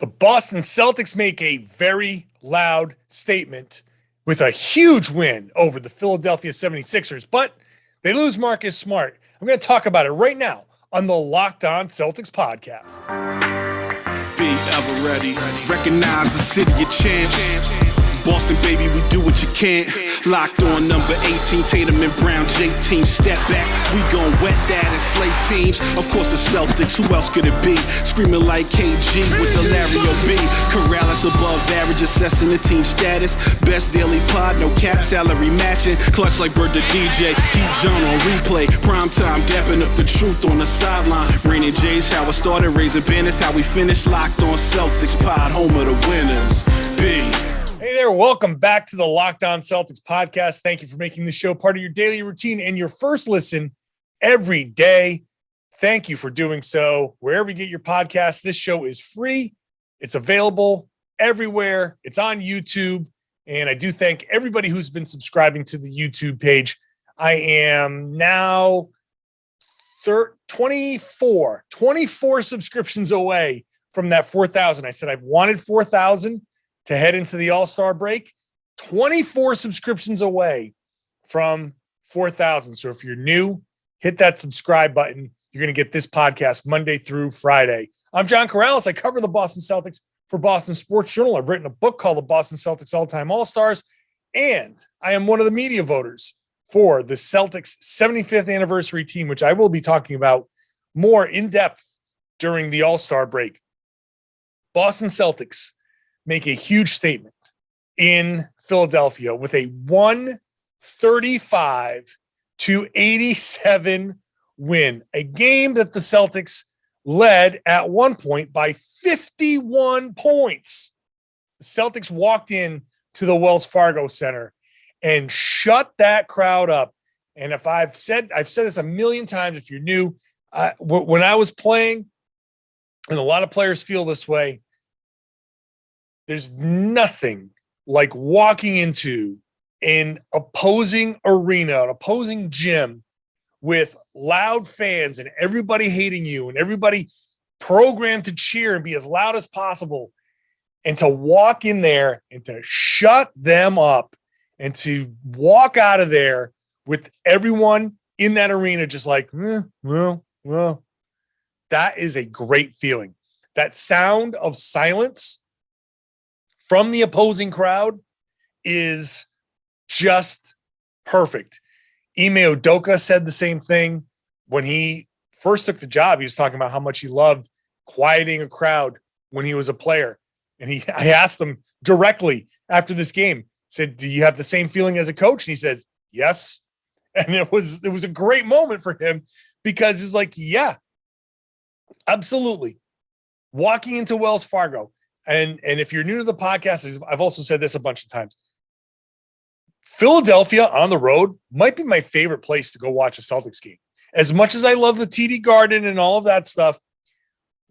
The Boston Celtics make a very loud statement with a huge win over the Philadelphia 76ers, but they lose Marcus Smart. I'm going to talk about it right now on the Locked On Celtics podcast. Be ever ready. Recognize the city of champs. Boston, baby, we do what you can't. Locked on number 18, Tatum and Brown, J-team, step back. We gon' wet that and slay teams. Of course, the Celtics, who else could it be? Screaming like KG with the Larry O.B. Karalis above average, assessing the team status. Best daily pod, no cap, salary matching. Clutch like Bird the DJ, keep John on replay. Prime time, dapping up the truth on the sideline. Raining J's, how it started, raising banners, how we finished. Locked on Celtics pod, home of the winners. B. Hey there, welcome back to the Locked On Celtics podcast. Thank you for making the show part of your daily routine and your first listen every day. Thank you for doing so. Wherever you get your podcast, this show is free. It's available everywhere. It's on YouTube. And I do thank everybody who's been subscribing to the YouTube page. I am now 24 subscriptions away from that 4,000. I said I've wanted 4,000 to head into the All-Star break. 24 subscriptions away from 4,000. So if you're new, hit that subscribe button. You're going to get this podcast Monday through Friday. I'm John Karalis. I cover the Boston Celtics for Boston Sports Journal. I've written a book called The Boston Celtics All-Time All-Stars, and I am one of the media voters for the Celtics 75th anniversary team, which I will be talking about more in depth during the All-Star break. Boston Celtics make a huge statement in Philadelphia with a 135-87 win, a game that the Celtics led at one point by 51 points. The Celtics walked in to the Wells Fargo Center and shut that crowd up. And if I've said this a million times, if you're new, when I was playing, and a lot of players feel this way, there's nothing like walking into an opposing arena, an opposing gym with loud fans and everybody hating you and everybody programmed to cheer and be as loud as possible, and to walk in there and to shut them up and to walk out of there with everyone in that arena just like, well, that is a great feeling. That sound of silence from the opposing crowd is just perfect. Ime Udoka said the same thing when he first took the job. He was talking about how much he loved quieting a crowd when he was a player. And I asked him directly after this game, said, do you have the same feeling as a coach? And he says, yes. And it was a great moment for him because he's like, yeah, absolutely. Walking into Wells Fargo. And if you're new to the podcast, I've also said this a bunch of times. Philadelphia on the road might be my favorite place to go watch a Celtics game. As much as I love the TD Garden and all of that stuff,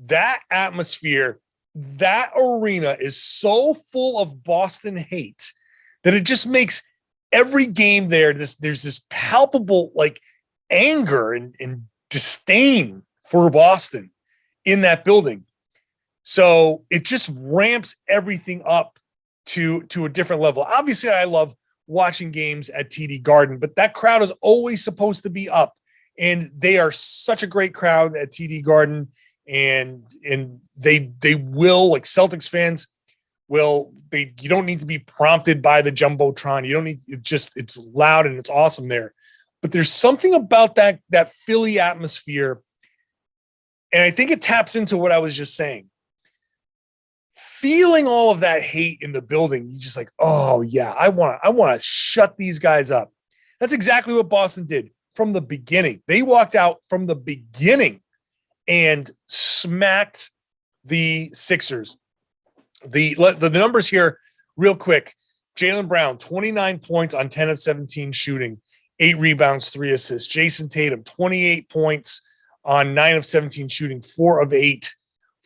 that atmosphere, that arena is so full of Boston hate that it just makes every game there, there's this palpable like anger and disdain for Boston in that building. So it just ramps everything up to a different level. Obviously, I love watching games at TD Garden, but that crowd is always supposed to be up. And they are such a great crowd at TD Garden. And they will, like Celtics fans will, you don't need to be prompted by the Jumbotron. You don't need, it's loud and it's awesome there. But there's something about that Philly atmosphere. And I think it taps into what I was just saying. Feeling all of that hate in the building, you just like, oh yeah, I want to shut these guys up. That's exactly what Boston did from the beginning. They walked out from the beginning and smacked the Sixers. The numbers here real quick. Jaylen Brown, 29 points on 10 of 17 shooting, 8 rebounds, 3 assists. Jayson Tatum, 28 points on 9 of 17 shooting, 4 of 8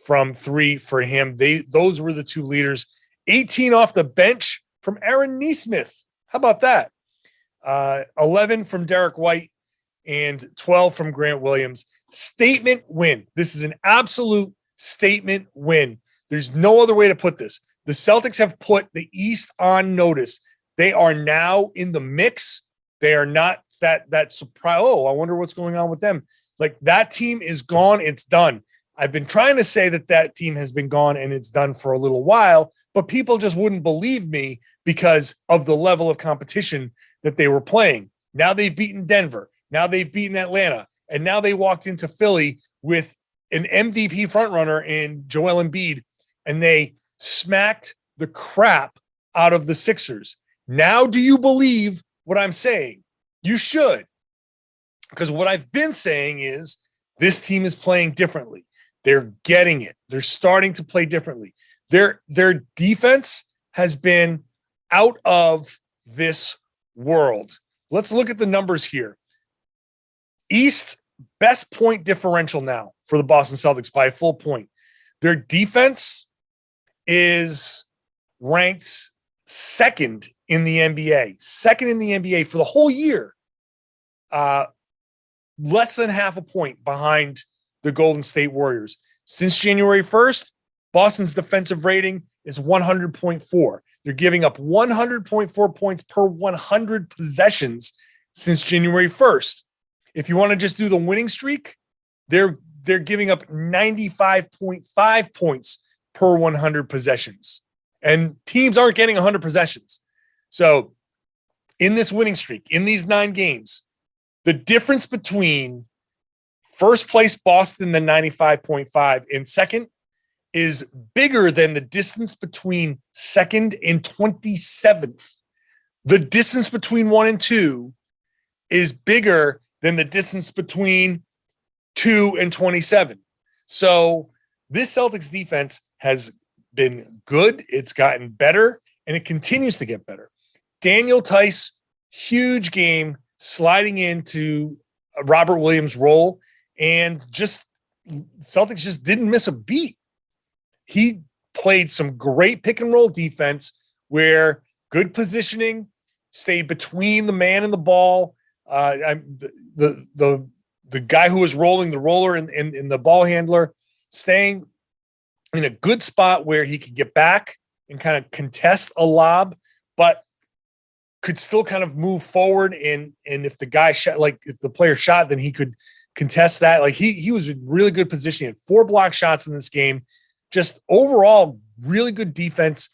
from 3 for him. Those were the two leaders. 18 off the bench from Aaron Nesmith. How about that? 11 from Derek White and 12 from Grant Williams. Statement win. This is an absolute statement win. There's no other way to put this. The Celtics have put the East on notice. They are now in the mix. They are not that surprise. Oh, I wonder what's going on with them. Like, that team is gone. It's done. I've been trying to say that team has been gone and it's done for a little while, but people just wouldn't believe me because of the level of competition that they were playing. Now they've beaten Denver. Now they've beaten Atlanta. And now they walked into Philly with an MVP frontrunner in Joel Embiid, and they smacked the crap out of the Sixers. Now, do you believe what I'm saying? You should. Because what I've been saying is this team is playing differently. They're getting it. They're starting to play differently. Their defense has been out of this world. Let's look at the numbers here. East, best point differential now for the Boston Celtics by a full point. Their defense is ranked second in the NBA. Second in the NBA for the whole year. Less than half a point behind the Golden State Warriors. Since January 1st, Boston's defensive rating is 100.4. They're giving up 100.4 points per 100 possessions since January 1st. If you want to just do the winning streak, they're giving up 95.5 points per 100 possessions. And teams aren't getting 100 possessions. So in this winning streak, in these 9 games, the difference between first place Boston, the 95.5, and second is bigger than the distance between second and 27th. The distance between 1 and 2 is bigger than the distance between 2 and 27. So this Celtics defense has been good. It's gotten better, and it continues to get better. Daniel Tice, huge game, sliding into Robert Williams' role, and Celtics just didn't miss a beat. He played some great pick and roll defense where good positioning, stayed between the man and the ball. The guy who was rolling the roller and the ball handler, staying in a good spot where he could get back and kind of contest a lob, but could still kind of move forward. And if the guy shot, like if the player shot, then he could contest that. Like he was in really good position. He had 4 block shots in this game. Just overall, really good defense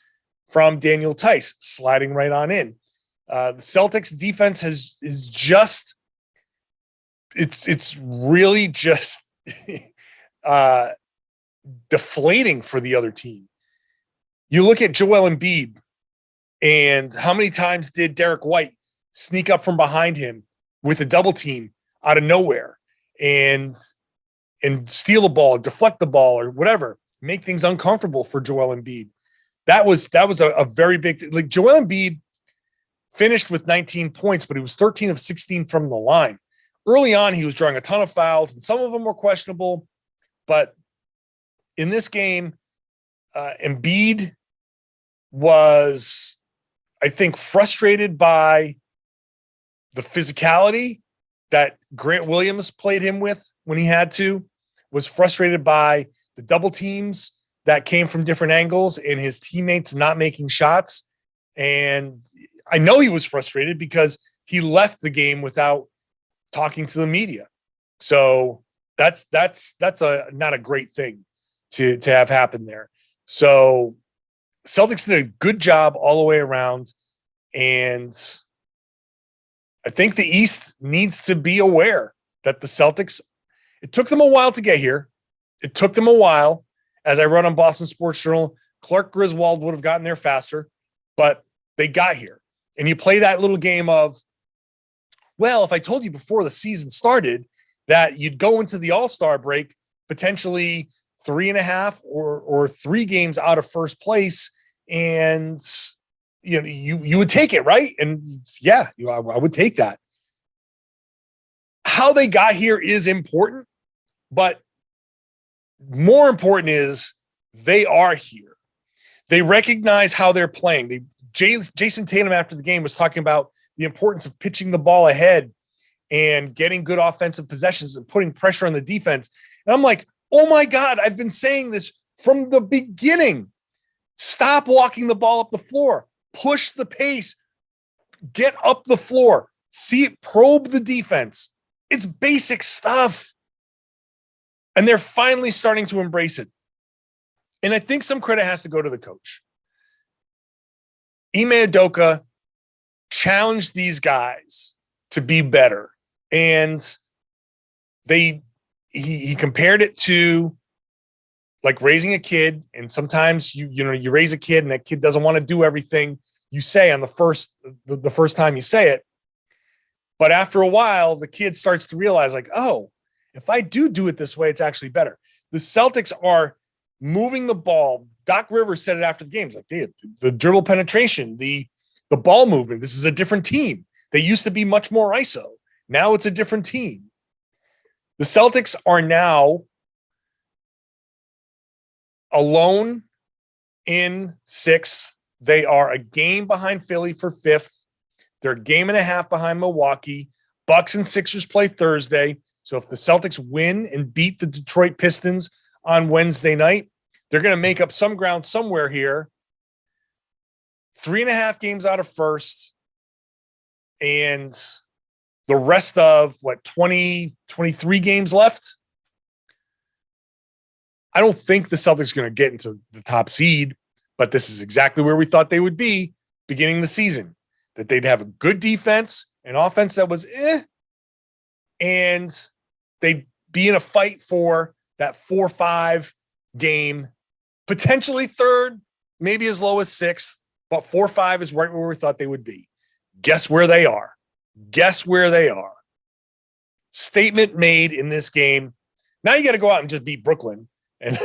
from Daniel Tice, sliding right on in. The Celtics defense is just, it's really just deflating for the other team. You look at Joel Embiid, and how many times did Derek White sneak up from behind him with a double team out of nowhere and steal the ball, deflect the ball, or whatever, make things uncomfortable for Joel Embiid. That was a very big, like Joel Embiid finished with 19 points, but he was 13 of 16 from the line. Early on, he was drawing a ton of fouls, and some of them were questionable. But in this game, Embiid was, I think, frustrated by the physicality that Grant Williams played him with when he had to, was frustrated by the double teams that came from different angles and his teammates not making shots. And I know he was frustrated because he left the game without talking to the media. So that's not a great thing to have happen there. So Celtics did a good job all the way around. And I think the East needs to be aware that the Celtics, it took them a while to get here. It took them a while. As I wrote on Boston Sports Journal, Clark Griswold would have gotten there faster, but they got here. And you play that little game of, well, if I told you before the season started that you'd go into the All-Star break potentially 3.5 or 3 games out of first place, and you would take it, right? And yeah, I would take that. How they got here is important, but more important is they are here. They recognize how they're playing. Jayson Tatum after the game was talking about the importance of pitching the ball ahead and getting good offensive possessions and putting pressure on the defense. And I'm like, oh my God, I've been saying this from the beginning. Stop walking the ball up the floor. Push the pace. Get up the floor. See it, probe the defense. It's basic stuff. And they're finally starting to embrace it. And I think some credit has to go to the coach. Ime Udoka challenged these guys to be better. And he compared it to like raising a kid. And sometimes you raise a kid and that kid doesn't want to do everything you say on the first time you say it. But after a while, the kid starts to realize like, oh, if I do it this way, it's actually better. The Celtics are moving the ball. Doc Rivers said it after the games, like the dribble penetration, the ball movement. This is a different team. They used to be much more ISO. Now it's a different team. The Celtics are now alone in sixth. They are a game behind Philly for fifth. They're a game and a half behind Milwaukee. Bucks and Sixers play Thursday. So if the Celtics win and beat the Detroit Pistons on Wednesday night, they're going to make up some ground somewhere here. 3.5 games out of first. And the rest of 23 games left. I don't think the Celtics are going to get into the top seed, but this is exactly where we thought they would be beginning the season, that they'd have a good defense, an offense that was and they'd be in a fight for that 4-5 game, potentially third, maybe as low as sixth, but 4-5 is right where we thought they would be. Guess where they are? Guess where they are? Statement made in this game. Now you got to go out and just beat Brooklyn. And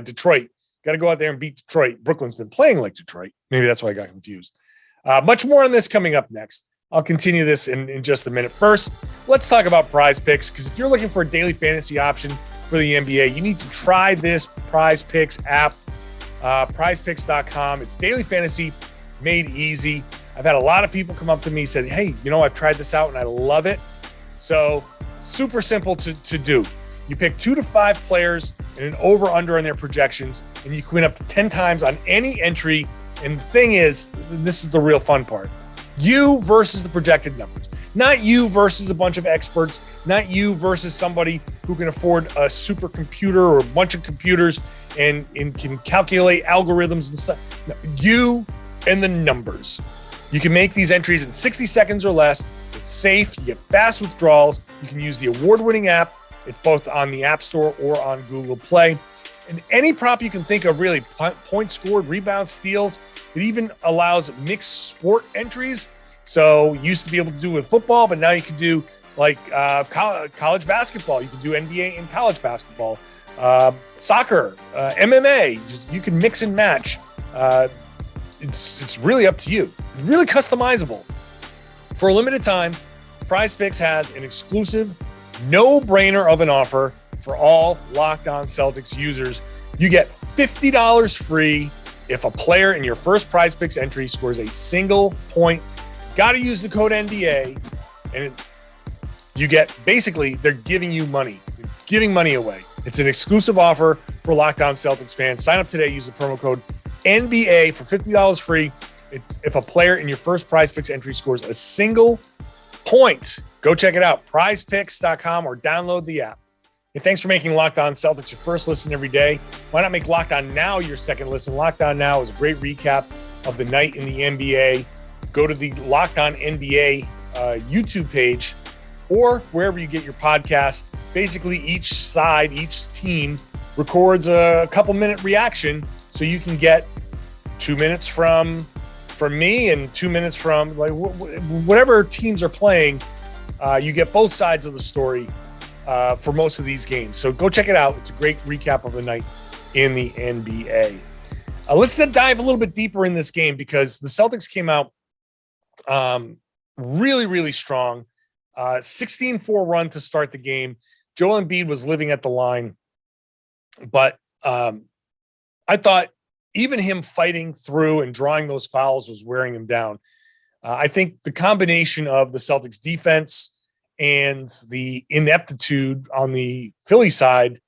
Detroit. Got to go out there and beat Detroit. Brooklyn's been playing like Detroit. Maybe that's why I got confused. Much more on this coming up next. I'll continue this in just a minute. First, let's talk about PrizePicks, because if you're looking for a daily fantasy option for the NBA, you need to try this PrizePicks app, prizepicks.com. It's daily fantasy made easy. I've had a lot of people come up to me and said, hey, I've tried this out and I love it. So super simple to do. You pick 2 to 5 players and an over-under on their projections, and you can win up to 10 times on any entry. And the thing is, this is the real fun part. You versus the projected numbers. Not you versus a bunch of experts. Not you versus somebody who can afford a supercomputer or a bunch of computers and can calculate algorithms and stuff. No, you and the numbers. You can make these entries in 60 seconds or less. It's safe. You get fast withdrawals. You can use the award-winning app. It's both on the App Store or on Google Play. And any prop you can think of, really, points scored, rebounds, steals. It even allows mixed sport entries. So you used to be able to do with football, but now you can do like college basketball. You can do NBA and college basketball, soccer, MMA. You can mix and match. It's really up to you. It's really customizable. For a limited time, PrizePicks has an exclusive no-brainer of an offer for all Locked On Celtics users. You get $50 free if a player in your first PrizePicks entry scores a single point. Got to use the code NBA, and you get, basically, they're giving you money. They're giving money away. It's an exclusive offer for Locked On Celtics fans. Sign up today. Use the promo code NBA for $50 free. It's if a player in your first PrizePicks entry scores a single point. Go check it out, prizepicks.com, or download the app. Hey, thanks for making Locked On Celtics your first listen every day. Why not make Locked On Now your second listen? Locked On Now is a great recap of the night in the NBA. Go to the Locked On NBA YouTube page or wherever you get your podcast. Basically, each side, each team records a couple-minute reaction, so you can get 2 minutes from me and 2 minutes from whatever teams are playing. You get both sides of the story for most of these games. So go check it out. It's a great recap of the night in the NBA. Let's then dive a little bit deeper in this game, because the Celtics came out really, really strong. 16-4 run to start the game. Joel Embiid was living at the line. But I thought even him fighting through and drawing those fouls was wearing him down. I think the combination of the Celtics defense and the ineptitude on the Philly side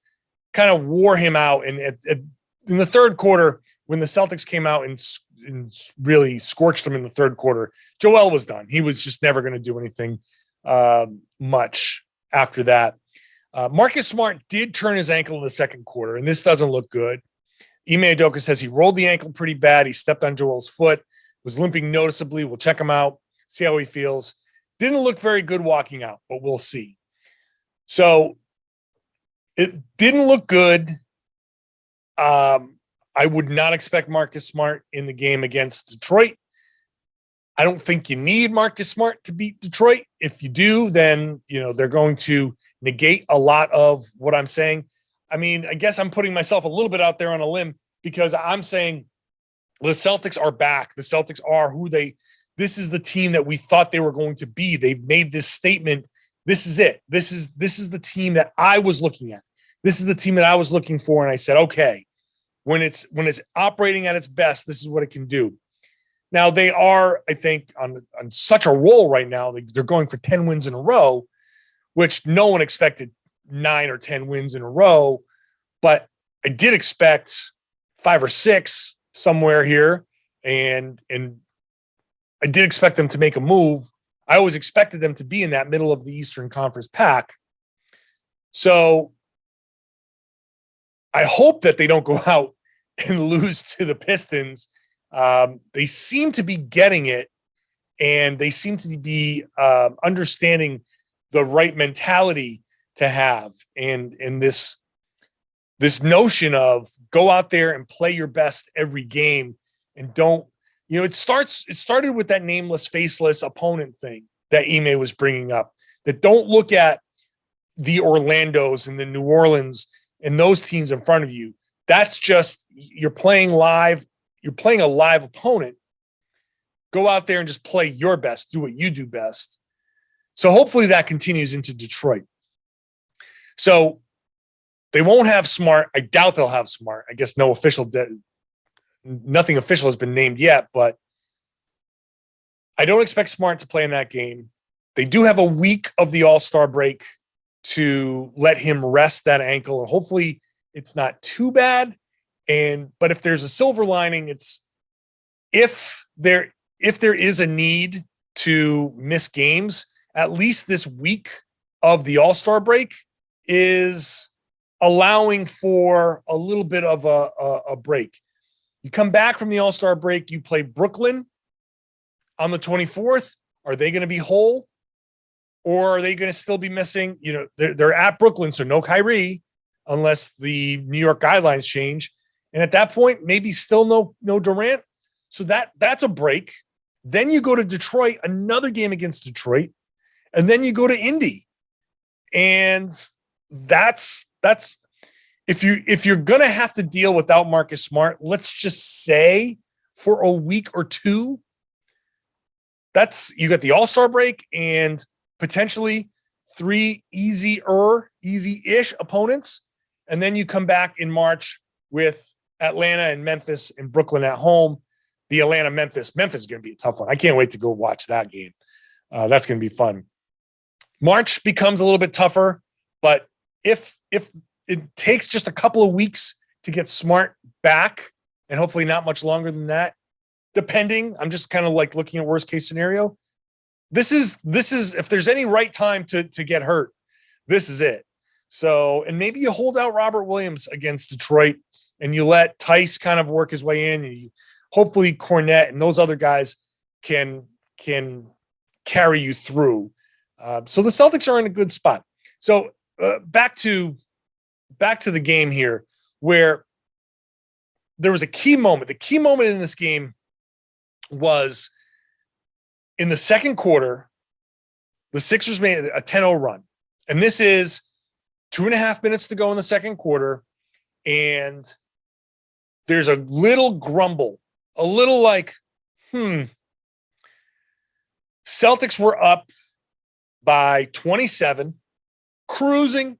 kind of wore him out. And in the third quarter, when the Celtics came out and really scorched them in the third quarter, Joel was done. He was just never going to do anything much after that. Marcus Smart did turn his ankle in the second quarter, and this doesn't look good. Ime Udoka says he rolled the ankle pretty bad. He stepped on Joel's foot, was limping noticeably. We'll check him out, see how he feels. Didn't look very good walking out, but we'll see. So it didn't look good. I would not expect Marcus Smart in the game against Detroit. I don't think you need Marcus Smart to beat Detroit. If you do, then they're going to negate a lot of what I'm saying. I mean, I guess I'm putting myself a little bit out there on a limb because I'm saying the Celtics are back. The Celtics are this is the team that we thought they were going to be. They've made this statement. This is it. This is the team that I was looking at. This is the team that I was looking for. And I said, okay, when it's operating at its best, this is what it can do. Now they are, I think, on such a roll right now. They're going for 10 wins in a row, which no one expected 9 or 10 wins in a row. But I did expect 5 or 6 somewhere here. And I did expect them to make a move. I always expected them to be in that middle of the Eastern Conference pack. So I hope that they don't go out and lose to the Pistons. They seem to be getting it, and they seem to be understanding the right mentality to have. And this notion of go out there and play your best every game and don't, it started with that nameless, faceless opponent thing that Ime was bringing up, that don't look at the Orlandos and the New Orleans and those teams in front of you. That's just, you're playing live. You're playing a live opponent. Go out there and just play your best. Do what you do best. So hopefully that continues into Detroit. So they won't have Smart. I doubt they'll have Smart. I guess nothing official has been named yet, but I don't expect Smart to play in that game. They do have a week of the All-Star break to let him rest that ankle, and hopefully it's not too bad. But if there's a silver lining, it's if there is a need to miss games, at least this week of the All-Star break is allowing for a little bit of a break. You come back from the All-Star break, you play Brooklyn on the 24th. Are they going to be whole? Or are they going to still be missing? They're at Brooklyn, so no Kyrie unless the New York guidelines change. And at that point, maybe still no Durant. So that's a break. Then you go to Detroit, another game against Detroit, and then you go to Indy. And that's if you're gonna have to deal without Marcus Smart, let's just say for a week or two, you got the All-Star break and potentially 3 easy-ish opponents. And then you come back in March with Atlanta and Memphis and Brooklyn at home. The Memphis is going to be a tough one. I can't wait to go watch that game. That's going to be fun. March becomes a little bit tougher, but if it takes just a couple of weeks to get Smart back, and hopefully not much longer than that, depending, I'm just kind of like looking at worst case scenario. This is if there's any right time to get hurt, this is it. So, and maybe you hold out Robert Williams against Detroit and you let Tice kind of work his way in, and hopefully Cornette and those other guys can carry you through. So the Celtics are in a good spot. So back to the game here, where there was a key moment. The key moment in this game was in the second quarter. The Sixers made a 10-0 run, and this is 2.5 minutes to go in the second quarter, and there's a little grumble, a little like, Celtics were up by 27, cruising,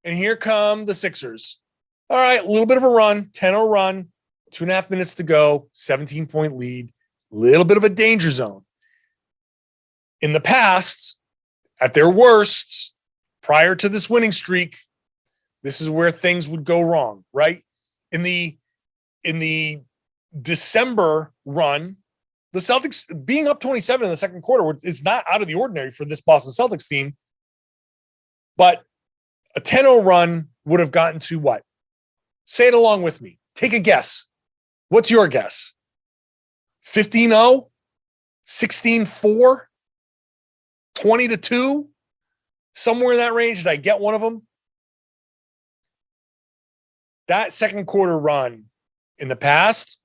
and here come the Sixers. All right, a little bit of a run, 10-0 run, 2.5 minutes to go, 17-point lead, little bit of a danger zone. In the past, at their worst, prior to this winning streak, This is where things would go wrong, right? In the December run, the Celtics being up 27 in the second quarter is not out of the ordinary for this Boston Celtics team. But a 10-0 run would have gotten to what? Say it along with me. Take a guess. What's your guess? 15-0? 16-4? 20-2? Somewhere in that range. Did I get one of them? That second quarter run in the past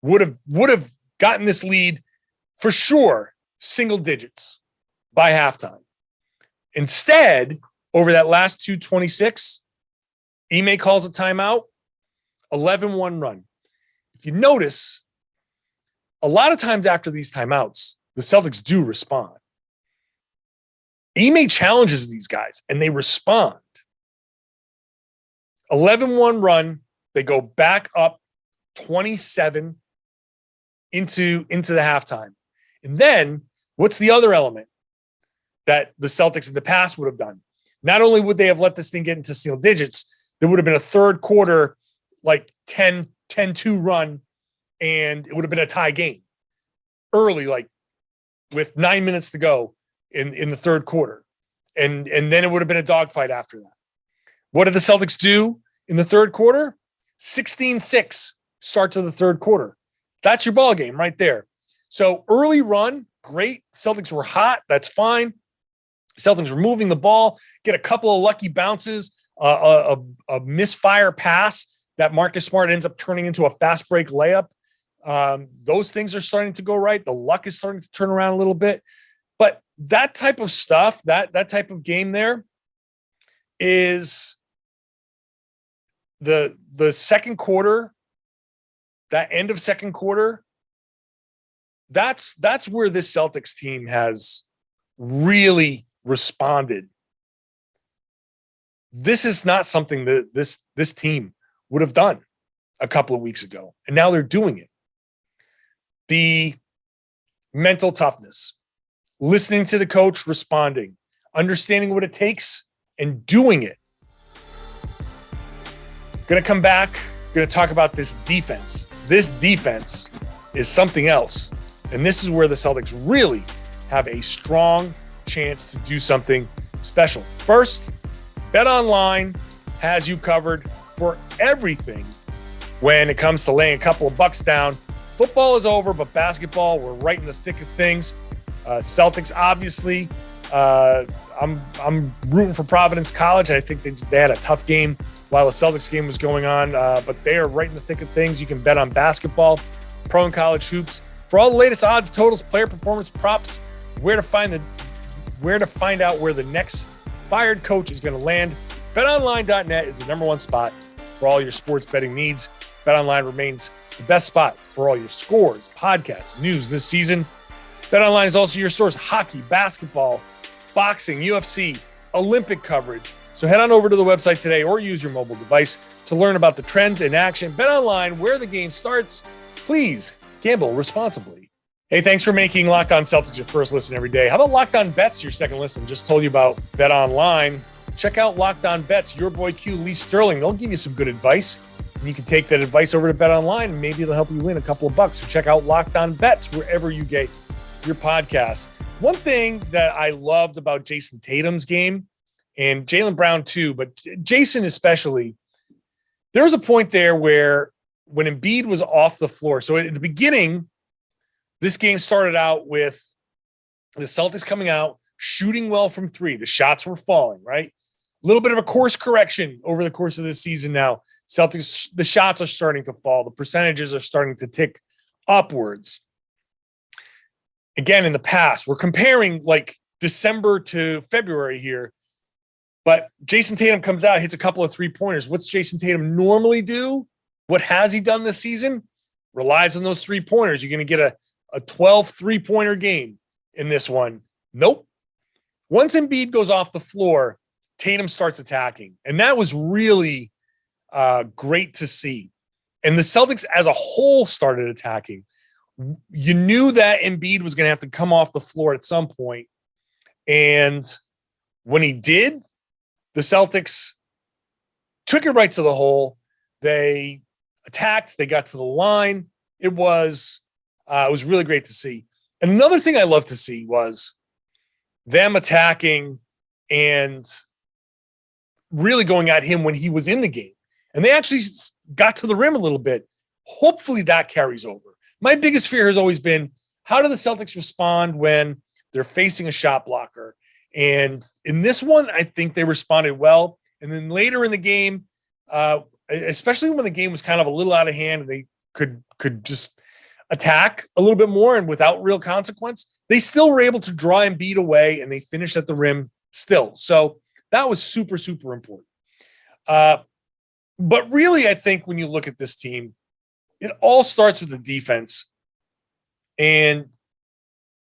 would have gotten this lead for sure, single digits by halftime. Instead, over that last 2:26, Ime calls a timeout, 11-1 run. If you notice, a lot of times after these timeouts, the Celtics do respond. Ime challenges these guys, and they respond. 11-1 run. They go back up 27 into the halftime. And then what's the other element that the Celtics in the past would have done? Not only would they have let this thing get into single digits, there would have been a third quarter, like 10-2 run, and it would have been a tie game early, like with 9 minutes to go in the third quarter. And then it would have been a dogfight after that. What did the Celtics do in the third quarter? 16-6 start to the third quarter. That's your ball game right there. So early run, great. Celtics were hot. That's fine. Celtics were moving the ball, get a couple of lucky bounces, a misfire pass that Marcus Smart ends up turning into a fast break layup. Those things are starting to go right. The luck is starting to turn around a little bit. But that type of stuff, that type of game there is the second quarter, that end of second quarter. That's where this Celtics team has really responded. This is not something that this team would have done a couple of weeks ago, and now they're doing it. The mental toughness, listening to the coach, responding, understanding what it takes, and doing it. Going to come back, going to talk about this defense. This defense is something else, and this is where the Celtics really have a strong chance to do something special. First, BetOnline has you covered for everything when it comes to laying a couple of bucks down. Football is over, but basketball, we're right in the thick of things. Celtics, obviously, I'm rooting for Providence College. I think they had a tough game while the Celtics game was going on, but they are right in the thick of things. You can bet on basketball, pro and college hoops. For all the latest odds, totals, player performance, props, where to find out where the next fired coach is going to land. BetOnline.net is the number one spot for all your sports betting needs. BetOnline remains the best spot for all your scores, podcasts, news this season. BetOnline is also your source: hockey, basketball, boxing, UFC, Olympic coverage. So head on over to the website today or use your mobile device to learn about the trends in action. BetOnline, where the game starts. Please gamble responsibly. Hey, thanks for making Locked On Celtics your first listen every day. How about Locked On Bets, your second listen? Just told you about BetOnline. Check out Locked On Bets. Your boy Q, Lee Sterling, they'll give you some good advice. You can take that advice over to BetOnline, and maybe it'll help you win a couple of bucks. So check out Locked On Bets wherever you get your podcast. One thing that I loved about Jayson Tatum's game, and Jaylen Brown too, but Jayson especially, there was a point there where when Embiid was off the floor, so at the beginning, this game started out with the Celtics coming out, shooting well from three. The shots were falling, right? A little bit of a course correction over the course of this season now. Celtics, the shots are starting to fall. The percentages are starting to tick upwards. Again, in the past, we're comparing like December to February here, but Jayson Tatum comes out, hits a couple of three-pointers. What's Jayson Tatum normally do? What has he done this season? Relies on those three-pointers. You're going to get a 12 three-pointer game in this one. Nope. Once Embiid goes off the floor, Tatum starts attacking. And that was really great to see. And the Celtics as a whole started attacking. You knew that Embiid was going to have to come off the floor at some point. And when he did, the Celtics took it right to the hole. They attacked. They got to the line. It was really great to see. And another thing I love to see was them attacking and really going at him when he was in the game. And they actually got to the rim a little bit. Hopefully that carries over. My biggest fear has always been, how do the Celtics respond when they're facing a shot blocker? And in this one, I think they responded well. And then later in the game, especially when the game was kind of a little out of hand and they could just attack a little bit more and without real consequence, they still were able to draw Embiid away and they finished at the rim still. So that was super, super important. But really, I think when you look at this team, it all starts with the defense. And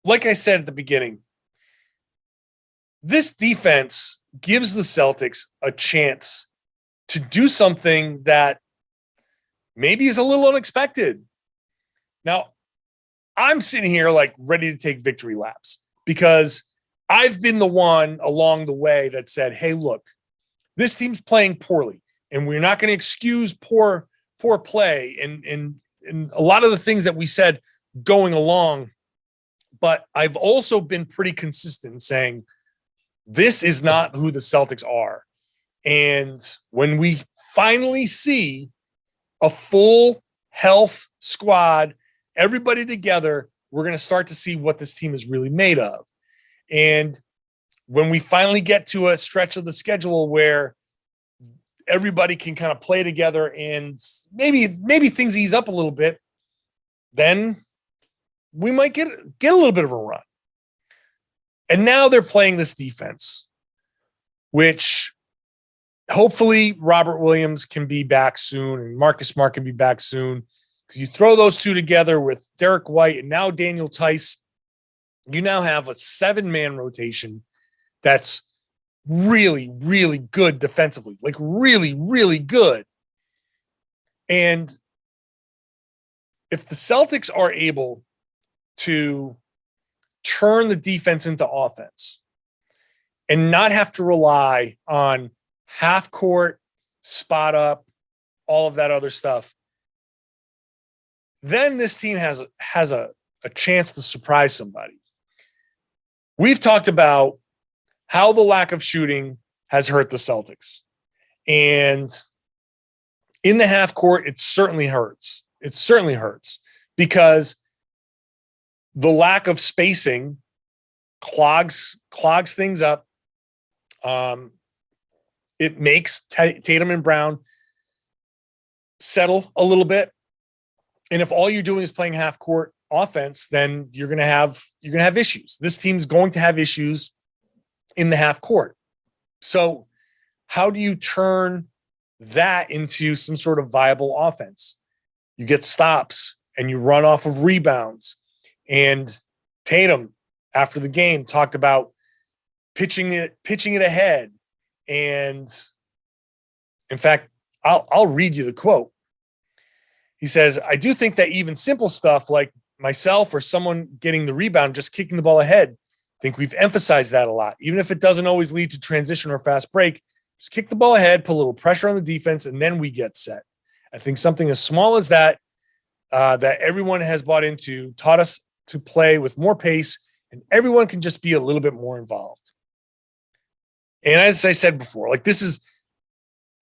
like I said at the beginning, this defense gives the Celtics a chance to do something that maybe is a little unexpected. Now, I'm sitting here like ready to take victory laps because I've been the one along the way that said, hey, look, this team's playing poorly and we're not going to excuse poor play and a lot of the things that we said going along. But I've also been pretty consistent in saying this is not who the Celtics are. And when we finally see a full health squad, everybody together, we're going to start to see what this team is really made of. And when we finally get to a stretch of the schedule where everybody can kind of play together and maybe things ease up a little bit, then we might get a little bit of a run. And now they're playing this defense, which hopefully Robert Williams can be back soon and Marcus Smart can be back soon, because you throw those two together with Derek White and now Daniel Tice, you now have a 7-man rotation that's really, really good defensively, like really, really good. And if the Celtics are able to turn the defense into offense and not have to rely on half court, spot up, all of that other stuff, then this team has a chance to surprise somebody. We've talked about how the lack of shooting has hurt the Celtics. And in the half court, it certainly hurts. It certainly hurts because the lack of spacing clogs things up. It makes Tatum and Brown settle a little bit. And if all you're doing is playing half court offense, then you're going to have issues. This team's going to have issues in the half court. So how do you turn that into some sort of viable offense? You get stops and you run off of rebounds. And Tatum, after the game, talked about pitching it ahead. And in fact, I'll read you the quote. He says, I do think that even simple stuff like myself or someone getting the rebound, just kicking the ball ahead, I think we've emphasized that a lot. Even if it doesn't always lead to transition or fast break, just kick the ball ahead, put a little pressure on the defense, and then we get set. I think something as small as that, that everyone has bought into, taught us to play with more pace, and everyone can just be a little bit more involved. And as I said before, like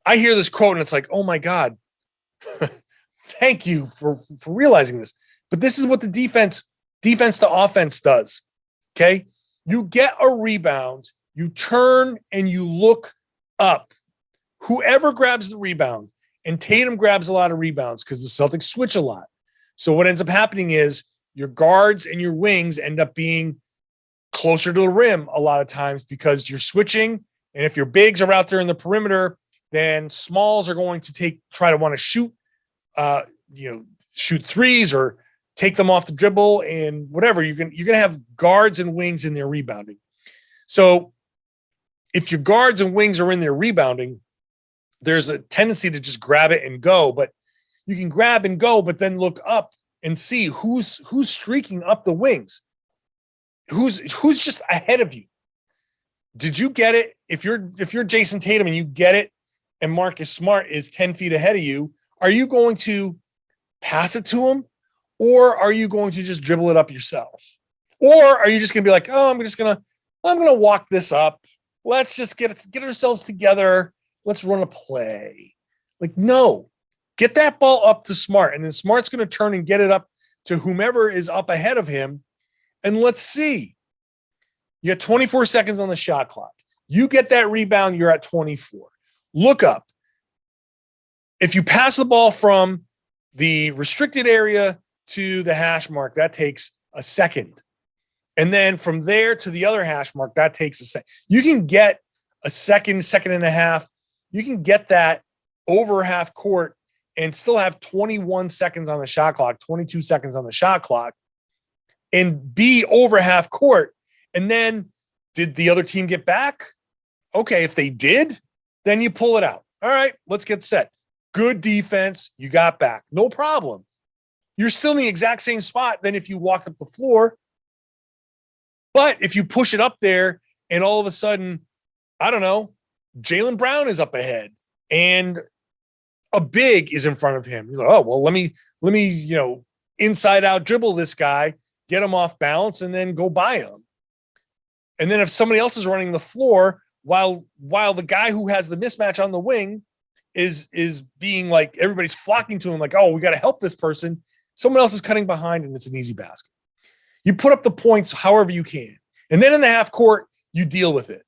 I hear this quote and it's like, oh my God, thank you for realizing this. But this is what the defense to offense does. Okay. You get a rebound, you turn and you look up. Whoever grabs the rebound, and Tatum grabs a lot of rebounds because the Celtics switch a lot. So what ends up happening is your guards and your wings end up being closer to the rim a lot of times because you're switching. And if your bigs are out there in the perimeter, then smalls are going to try to want to shoot, shoot threes or take them off the dribble and whatever. You're going to have guards and wings in there rebounding. So if your guards and wings are in there rebounding, there's a tendency to just grab it and go, but you can grab and go, but then look up and see who's streaking up the wings, who's just ahead of you. Did you get it? If you're Jayson Tatum and you get it and Marcus Smart is 10 feet ahead of you, are you going to pass it to him, or are you going to just dribble it up yourself? Or are you just going to be like, oh, I'm going to walk this up. Let's just get ourselves together. Let's run a play. Like, no, get that ball up to Smart, and then Smart's going to turn and get it up to whomever is up ahead of him. And let's see. You got 24 seconds on the shot clock. You get that rebound, you're at 24. Look up. If you pass the ball from the restricted area to the hash mark, that takes a second. And then from there to the other hash mark, that takes a second. You can get a second and a half. You can get that over half court and still have 21 seconds on the shot clock, 22 seconds on the shot clock, and be over half court. And then did the other team get back? Okay, if they did, then you pull it out. All right, let's get set. Good defense. You got back. No problem. You're still in the exact same spot than if you walked up the floor. But if you push it up there and all of a sudden, I don't know, Jaylen Brown is up ahead and a big is in front of him. He's like, oh, well, let me, inside out dribble this guy, get him off balance, and then go by him. And then if somebody else is running the floor while the guy who has the mismatch on the wing is being like, everybody's flocking to him like, oh, we got to help this person. Someone else is cutting behind and it's an easy basket. You put up the points however you can. And then in the half court, you deal with it.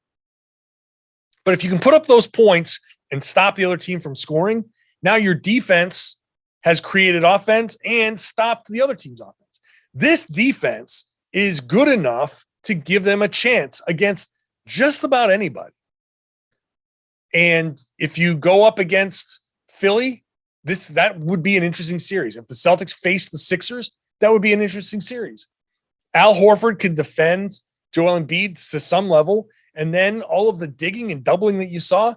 But if you can put up those points and stop the other team from scoring, now your defense has created offense and stopped the other team's offense. This defense is good enough to give them a chance against just about anybody. And if you go up against Philly, that would be an interesting series. If the Celtics face the Sixers, that would be an interesting series. Al Horford could defend Joel Embiid to some level, and then all of the digging and doubling that you saw,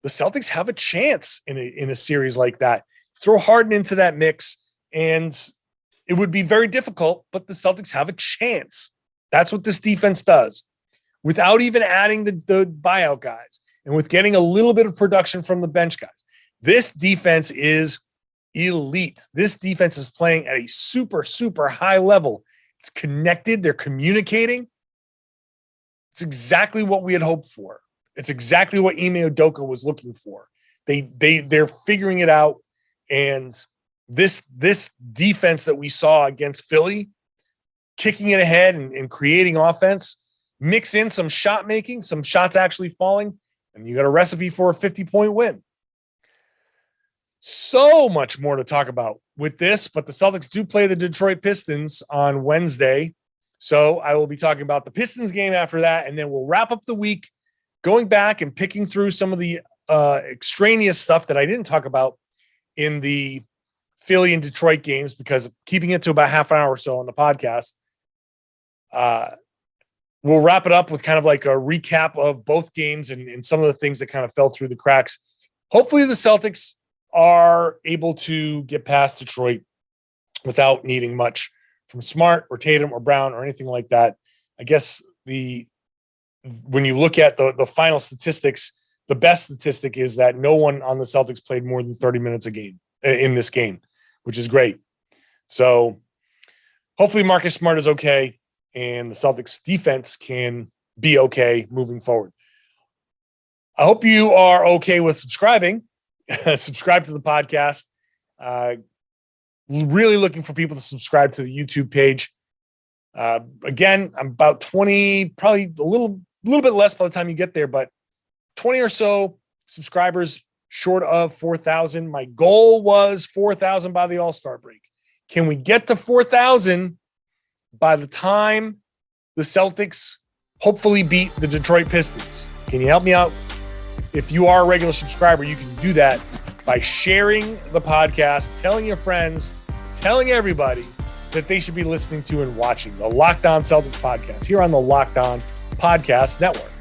the Celtics have a chance in a series like that. Throw Harden into that mix, and it would be very difficult, but the Celtics have a chance. That's what this defense does. Without even adding the buyout guys and with getting a little bit of production from the bench guys, this defense is elite. This defense is playing at a super, super high level. It's connected. They're communicating. It's exactly what we had hoped for. It's exactly what Ime Udoka was looking for. They're figuring it out. And this defense that we saw against Philly, kicking it ahead and creating offense, mix in some shot making, some shots actually falling, and you got a recipe for a 50-point win. So much more to talk about with this, but the Celtics do play the Detroit Pistons on Wednesday. So I will be talking about the Pistons game after that, and then we'll wrap up the week going back and picking through some of the extraneous stuff that I didn't talk about in the Philly and Detroit games, because keeping it to about half an hour or so on the podcast. We'll wrap it up with kind of like a recap of both games and some of the things that kind of fell through the cracks. Hopefully the Celtics are able to get past Detroit without needing much from Smart or Tatum or Brown or anything like that. I guess when you look at the final statistics, the best statistic is that no one on the Celtics played more than 30 minutes a game in this game, which is great. So hopefully Marcus Smart is okay and the Celtics defense can be okay moving forward. I hope you are okay with subscribing. Subscribe to the podcast. Really looking for people to subscribe to the YouTube page. Again, I'm about 20, probably a little bit less by the time you get there, but 20 or so subscribers short of 4,000. My goal was 4,000 by the All-Star break. Can we get to 4,000 by the time the Celtics hopefully beat the Detroit Pistons? Can you help me out? If you are a regular subscriber, you can do that by sharing the podcast, telling your friends, telling everybody that they should be listening to and watching the Locked On Celtics podcast here on the Locked On Podcast Network.